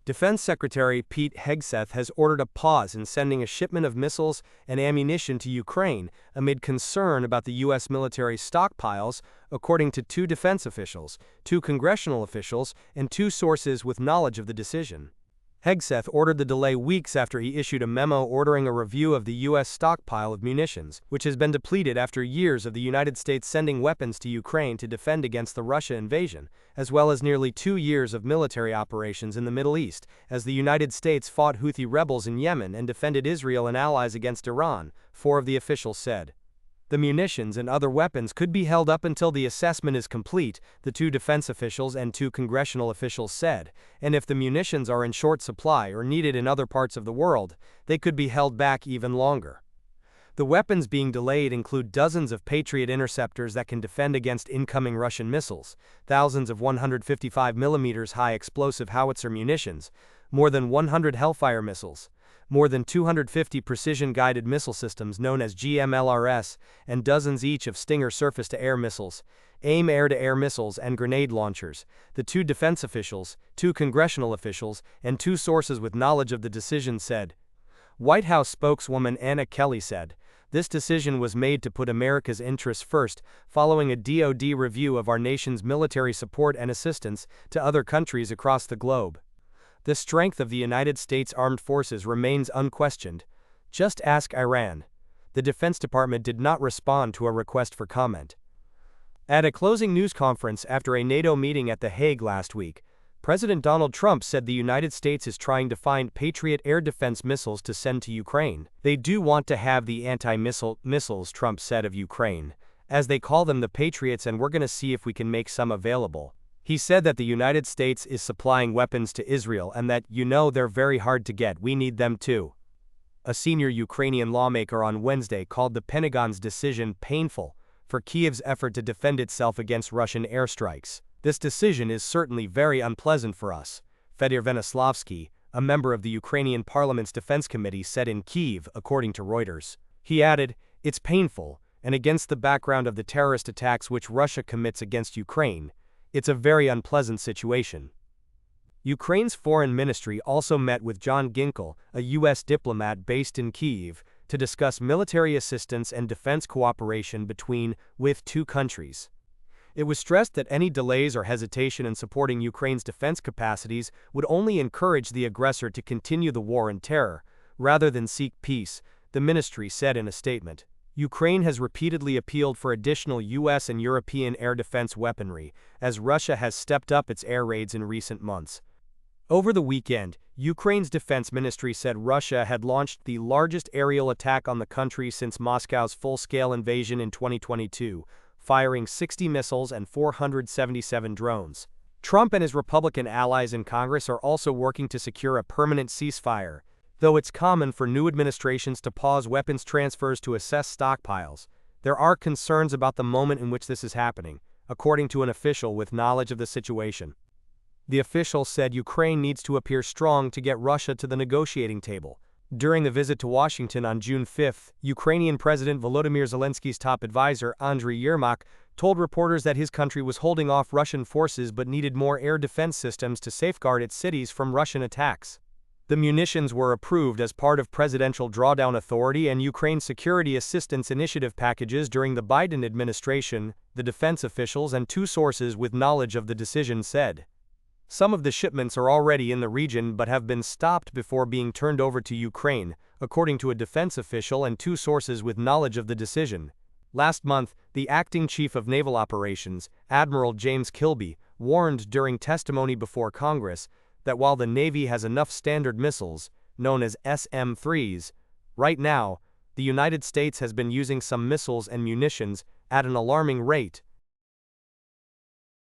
Defense Secretary Pete Hegseth has ordered a pause in sending a shipment of missiles and ammunition to Ukraine amid concern about the U.S. military stockpiles, according to 2 defense officials, 2 congressional officials, and 2 sources with knowledge of the decision. Hegseth ordered the delay weeks after he issued a memo ordering a review of the U.S. stockpile of munitions, which has been depleted after years of the United States sending weapons to Ukraine to defend against the Russia invasion, as well as nearly 2 years of military operations in the Middle East, as the United States fought Houthi rebels in Yemen and defended Israel and allies against Iran, 4 of the officials said. The munitions and other weapons could be held up until the assessment is complete, the 2 defense officials and 2 congressional officials said, and if the munitions are in short supply or needed in other parts of the world, they could be held back even longer. The weapons being delayed include dozens of Patriot interceptors that can defend against incoming Russian missiles, thousands of 155mm high explosive howitzer munitions, more than 100 Hellfire missiles, more than 250 precision-guided missile systems known as GMLRS, and dozens each of Stinger surface-to-air missiles, AIM air-to-air missiles, and grenade launchers, the 2 defense officials, 2 congressional officials, and 2 sources with knowledge of the decision said. White House spokeswoman Anna Kelly said, "This decision was made to put America's interests first, following a DoD review of our nation's military support and assistance to other countries across the globe. The strength of the United States Armed Forces remains unquestioned. Just ask Iran." The Defense Department did not respond to a request for comment. At a closing news conference after a NATO meeting at The Hague last week, President Donald Trump said the United States is trying to find Patriot air defense missiles to send to Ukraine. "They do want to have the anti-missile missiles," Trump said of Ukraine, "as they call them, the Patriots, and we're going to see if we can make some available." He said that the United States is supplying weapons to Israel and that, they're very hard to get, we need them too. A senior Ukrainian lawmaker on Wednesday called the Pentagon's decision painful for Kyiv's effort to defend itself against Russian airstrikes. "This decision is certainly very unpleasant for us," Fedor Venislavsky, a member of the Ukrainian parliament's defense committee, said in Kyiv, according to Reuters. He added, "It's painful, and against the background of the terrorist attacks which Russia commits against Ukraine, it's a very unpleasant situation." Ukraine's foreign ministry also met with John Ginkel, a U.S. diplomat based in Kyiv, to discuss military assistance and defense cooperation with 2 countries. It was stressed that any delays or hesitation in supporting Ukraine's defense capacities would only encourage the aggressor to continue the war and terror, rather than seek peace, the ministry said in a statement. Ukraine has repeatedly appealed for additional U.S. and European air defense weaponry, as Russia has stepped up its air raids in recent months. Over the weekend, Ukraine's defense ministry said Russia had launched the largest aerial attack on the country since Moscow's full-scale invasion in 2022, firing 60 missiles and 477 drones. Trump and his Republican allies in Congress are also working to secure a permanent ceasefire, though it's common for new administrations to pause weapons transfers to assess stockpiles. There are concerns about the moment in which this is happening, according to an official with knowledge of the situation. The official said Ukraine needs to appear strong to get Russia to the negotiating table. During the visit to Washington on June 5, Ukrainian President Volodymyr Zelensky's top advisor, Andriy Yermak, told reporters that his country was holding off Russian forces but needed more air defense systems to safeguard its cities from Russian attacks. The munitions were approved as part of Presidential Drawdown Authority and Ukraine's Security Assistance Initiative packages during the Biden administration, the defense officials and 2 sources with knowledge of the decision said. Some of the shipments are already in the region but have been stopped before being turned over to Ukraine, according to a defense official and 2 sources with knowledge of the decision. Last month, the acting chief of naval operations, Admiral James Kilby, warned during testimony before Congress that while the Navy has enough Standard missiles, known as SM-3s, right now, the United States has been using some missiles and munitions at an alarming rate,